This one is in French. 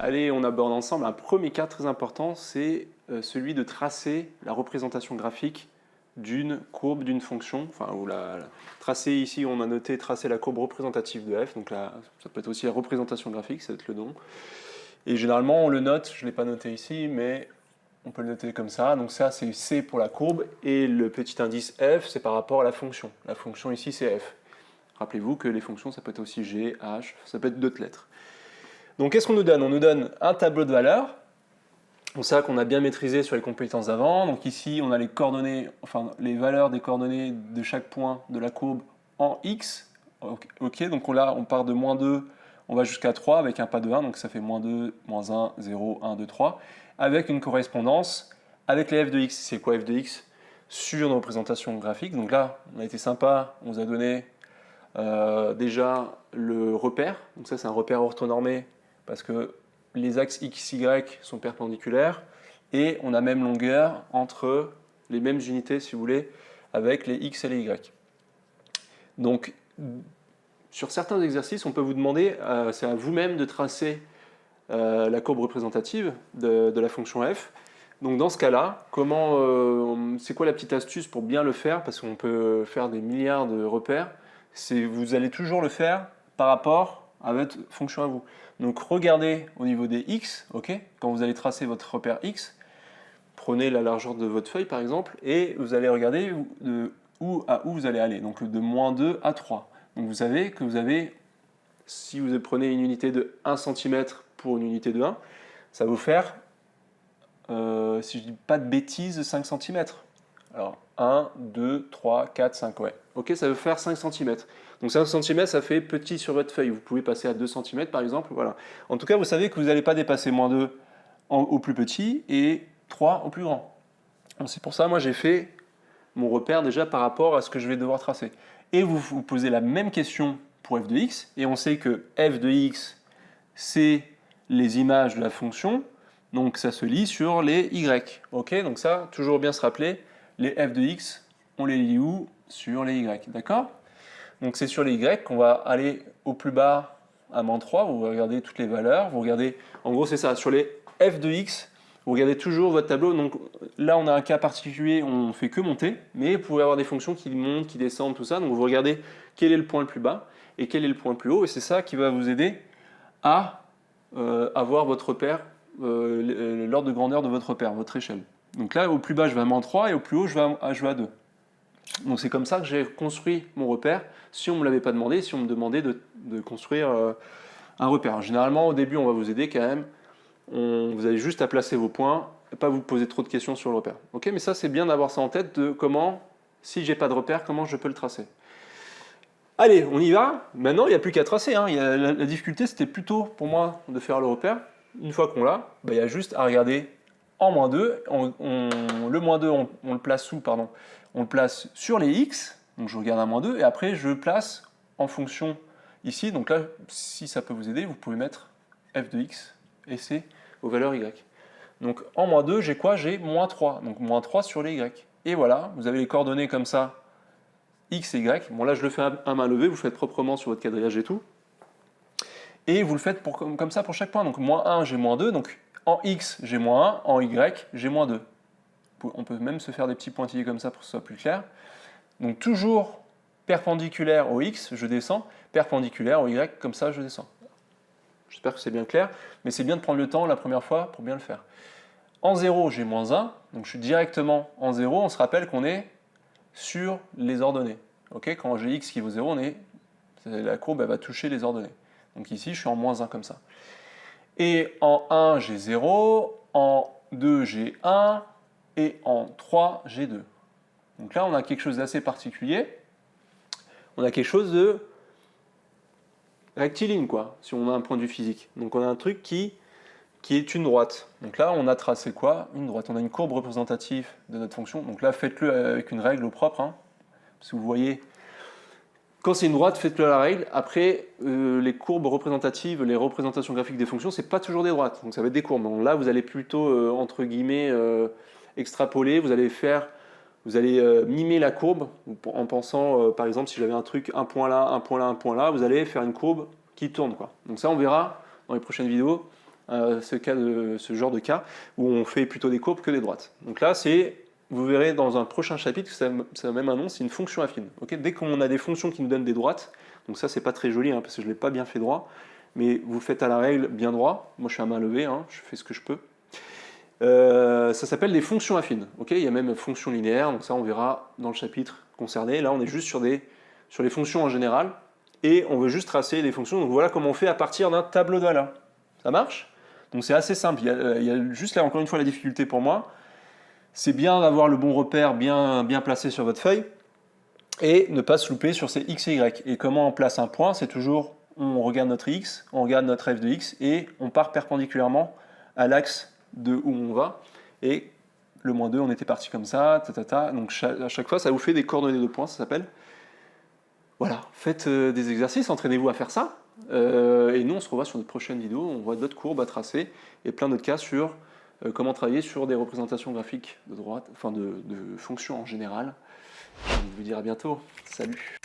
Allez, on aborde ensemble un premier cas très important, c'est celui de tracer la représentation graphique d'une courbe d'une fonction, enfin, tracer ici, on a noté tracer la courbe représentative de f, donc là, ça peut être aussi la représentation graphique, ça va être le nom. Et généralement, on le note, je ne l'ai pas noté ici, mais on peut le noter comme ça. Donc ça, c'est C pour la courbe, et le petit indice f, c'est par rapport à la fonction. La fonction ici, c'est f. Rappelez-vous que les fonctions, ça peut être aussi g, h, ça peut être d'autres lettres. Donc qu'est-ce qu'on nous donne? On nous donne un tableau de valeurs. Donc ça qu'on a bien maîtrisé sur les compétences d'avant. Donc ici, on a les coordonnées, enfin les valeurs des coordonnées de chaque point de la courbe en x. Ok, donc là, on part de moins 2, on va jusqu'à 3 avec un pas de 1, donc ça fait moins 2, moins 1, 0, 1, 2, 3, avec une correspondance avec les f de x. C'est quoi f de x? Sur une représentation graphique. Donc là, on a été sympa, on vous a donné déjà le repère. Donc ça, c'est un repère orthonormé parce que les axes x, y sont perpendiculaires et on a même longueur entre les mêmes unités, si vous voulez, avec les x et les y. Donc, sur certains exercices, on peut vous demander, c'est à vous-même de tracer la courbe représentative de la fonction f. Donc dans ce cas-là, c'est quoi la petite astuce pour bien le faire? Parce qu'on peut faire des milliards de repères. Vous allez toujours le faire par rapport à votre fonction à vous. Donc regardez au niveau des x, ok? Quand vous allez tracer votre repère x, prenez la largeur de votre feuille par exemple, et vous allez regarder de où à où vous allez aller. Donc de moins 2 à 3. Donc vous savez que vous avez, si vous prenez une unité de 1 cm pour une unité de 1, ça va vous faire, si je dis pas de bêtises, 5 cm. Alors 1, 2, 3, 4, 5, ouais. Ok, ça veut faire 5 cm. Donc 5 cm, ça fait petit sur votre feuille. Vous pouvez passer à 2 cm par exemple. Voilà. En tout cas, vous savez que vous n'allez pas dépasser moins 2 au plus petit et 3 au plus grand. C'est pour ça, moi, j'ai fait mon repère déjà par rapport à ce que je vais devoir tracer. Et vous vous posez la même question pour f de x, et on sait que f de x, c'est les images de la fonction, donc ça se lit sur les y. Ok, donc ça, toujours bien se rappeler, les f de x, on les lit où? Sur les y, d'accord? Donc c'est sur les y qu'on va aller au plus bas à moins 3, vous regardez toutes les valeurs, vous regardez, en gros c'est ça, sur les f de x, vous regardez toujours votre tableau. Donc là on a un cas particulier, on ne fait que monter, mais vous pouvez avoir des fonctions qui montent, qui descendent, tout ça, donc vous regardez quel est le point le plus bas et quel est le point le plus haut, et c'est ça qui va vous aider à avoir votre repère, l'ordre de grandeur de votre repère, votre échelle. Donc là au plus bas je vais à moins 3 et au plus haut je vais à 2. Donc c'est comme ça que j'ai construit mon repère, si on ne me l'avait pas demandé, si on me demandait de construire un repère. Alors, généralement, au début, on va vous aider quand même. Vous avez juste à placer vos points, et pas vous poser trop de questions sur le repère. Ok, mais ça, c'est bien d'avoir ça en tête, de comment, si j'ai pas de repère, comment je peux le tracer. Allez, on y va. Maintenant, il n'y a plus qu'à tracer. Hein. La difficulté, c'était plutôt pour moi de faire le repère. Une fois qu'on l'a, il y a juste à regarder en moins 2. Le moins 2, on le place où, pardon? On le place sur les x, donc je regarde à moins 2, et après je place en fonction ici. Donc là, si ça peut vous aider, vous pouvez mettre f de x et c aux valeurs y. Donc en moins 2, j'ai quoi? J'ai moins 3, donc moins 3 sur les y. Et voilà, vous avez les coordonnées comme ça, x et y. Bon là, je le fais à main levée, vous faites proprement sur votre quadrillage et tout. Et vous le faites comme ça pour chaque point. Donc moins 1, j'ai moins 2, donc en x, j'ai moins 1, en y, j'ai moins 2. On peut même se faire des petits pointillés comme ça pour que ce soit plus clair. Donc toujours perpendiculaire au x, je descends, perpendiculaire au y, comme ça je descends. J'espère que c'est bien clair, mais c'est bien de prendre le temps la première fois pour bien le faire. En 0, j'ai moins 1, donc je suis directement en 0, on se rappelle qu'on est sur les ordonnées. Okay, quand j'ai x qui vaut 0, la courbe elle va toucher les ordonnées. Donc ici, je suis en moins 1 comme ça. Et en 1, j'ai 0, en 2, j'ai 1, et en 3, j'ai 2. Donc là, on a quelque chose d'assez particulier. On a quelque chose de rectiligne, quoi, si on a un point de vue physique. Donc on a un truc qui est une droite. Donc là, on a tracé quoi? Une droite. On a une courbe représentative de notre fonction. Donc là, faites-le avec une règle au propre. Hein. Parce que vous voyez, quand c'est une droite, faites-le à la règle. Après, les courbes représentatives, les représentations graphiques des fonctions, c'est pas toujours des droites. Donc ça va être des courbes. Donc là, vous allez plutôt, entre guillemets, extrapoler. Vous allez mimer la courbe en pensant, par exemple, si j'avais un truc, un point là, un point là, un point là, vous allez faire une courbe qui tourne, quoi. Donc ça, on verra dans les prochaines vidéos ce genre de cas où on fait plutôt des courbes que des droites. Donc là, vous verrez dans un prochain chapitre, ça a même un nom, c'est une fonction affine. Dès qu'on a des fonctions qui nous donnent des droites, donc ça c'est pas très joli parce que je ne l'ai pas bien fait droit, mais vous faites à la règle bien droit, moi je suis à main levée, je fais ce que je peux. Ça s'appelle des fonctions affines. Il y a même fonctions linéaires, donc ça on verra dans le chapitre concerné. Là on est juste sur les fonctions en général, et on veut juste tracer des fonctions. Donc voilà comment on fait à partir d'un tableau de valeurs. Ça marche? Donc c'est assez simple. Il y a juste là encore une fois la difficulté pour moi. C'est bien d'avoir le bon repère bien placé sur votre feuille et ne pas se louper sur ces x et y. Et comment on place un point? C'est toujours, on regarde notre x, on regarde notre f de x et on part perpendiculairement à l'axe de où on va. Et le moins 2, on était parti comme ça, Donc à chaque fois, ça vous fait des coordonnées de points, ça s'appelle. Voilà, faites des exercices, entraînez-vous à faire ça. Et nous, on se revoit sur notre prochaine vidéo. On voit d'autres courbes à tracer et plein d'autres cas sur comment travailler sur des représentations graphiques de fonctions en général. Je vais vous dire à bientôt. Salut.